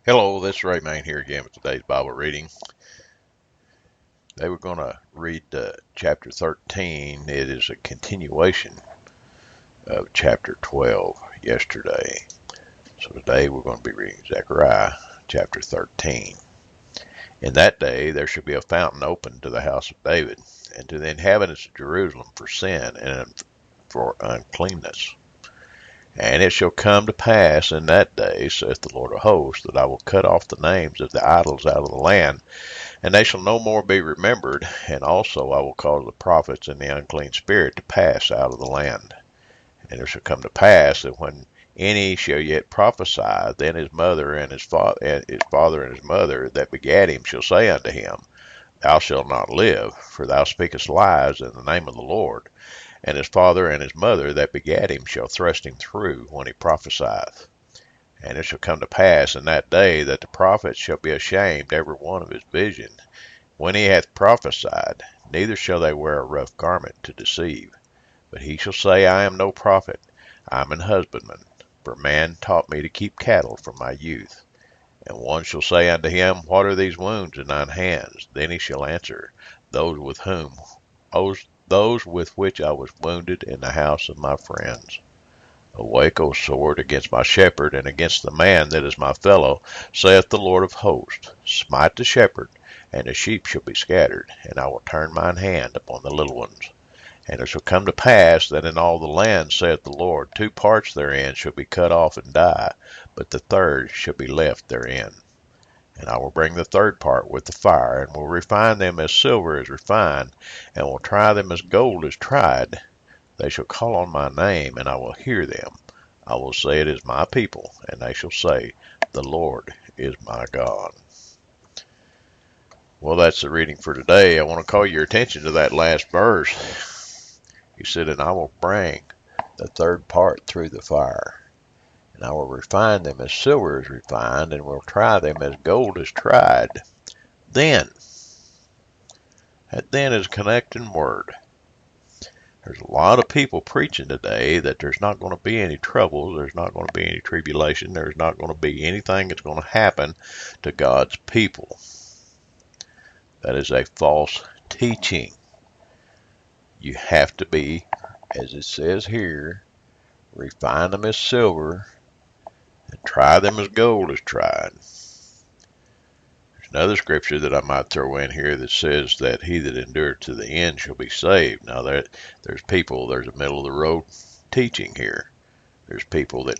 Hello, this is Ray Main here again with today's Bible reading. Today we're going to read chapter 13. It is a continuation of chapter 12 yesterday. So today we're going to be reading Zechariah Chapter 13. In that day there shall be a fountain opened to the house of David and to the inhabitants of Jerusalem for sin and for uncleanness. And it shall come to pass in that day, saith the Lord of hosts, that I will cut off the names of the idols out of the land, and they shall no more be remembered. And also I will cause the prophets and the unclean spirit to pass out of the land. And it shall come to pass that when any shall yet prophesy, then his mother and his father and his mother that begat him shall say unto him, Thou shalt not live, for thou speakest lies in the name of the Lord. And his father and his mother that begat him shall thrust him through when he prophesieth. And it shall come to pass in that day that the prophets shall be ashamed every one of his vision, when he hath prophesied, neither shall they wear a rough garment to deceive. But he shall say, I am no prophet, I am an husbandman, for man taught me to keep cattle from my youth. And one shall say unto him, What are these wounds in thine hands? Then he shall answer, Those with which I was wounded in the house of my friends. Awake, O sword, against my shepherd, and against the man that is my fellow, saith the Lord of hosts. Smite the shepherd, and the sheep shall be scattered, and I will turn mine hand upon the little ones. And it shall come to pass that in all the land, saith the Lord, 2 parts therein shall be cut off and die, but the third shall be left therein. And I will bring the third part with the fire, and will refine them as silver is refined, and will try them as gold is tried. They shall call on my name, and I will hear them. I will say, It is my people, and they shall say, The Lord is my God. Well, that's the reading for today. I want to call your attention to that last verse. He said, And I will bring the third part through the fire. And I will refine them as silver is refined, and will try them as gold is tried. Then, that then is a connecting word. There's a lot of people preaching today that there's not going to be any troubles, there's not going to be any tribulation, there's not going to be anything that's going to happen to God's people. That is a false teaching. You have to be, as it says here, refine them as silver, and try them as gold is tried. There's another scripture that I might throw in here that says that he that endureth to the end shall be saved. Now there's a middle of the road teaching here. There's people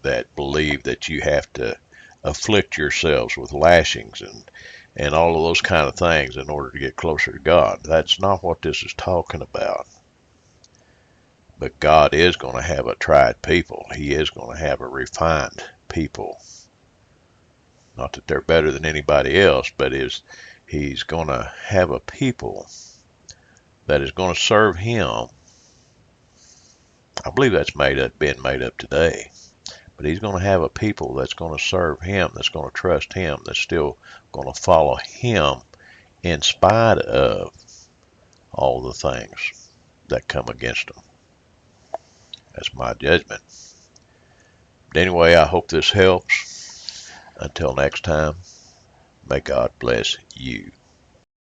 that believe that you have to afflict yourselves with lashings and all of those kind of things in order to get closer to God. That's not what this is talking about. But God is going to have a tried people. He is going to have a refined people. Not that they're better than anybody else, but he's going to have a people that is going to serve him. I believe that's been made up today. But he's going to have a people that's going to serve him, that's going to trust him, that's still going to follow him in spite of all the things that come against them. That's my judgment. But anyway, I hope this helps. Until next time, may God bless you.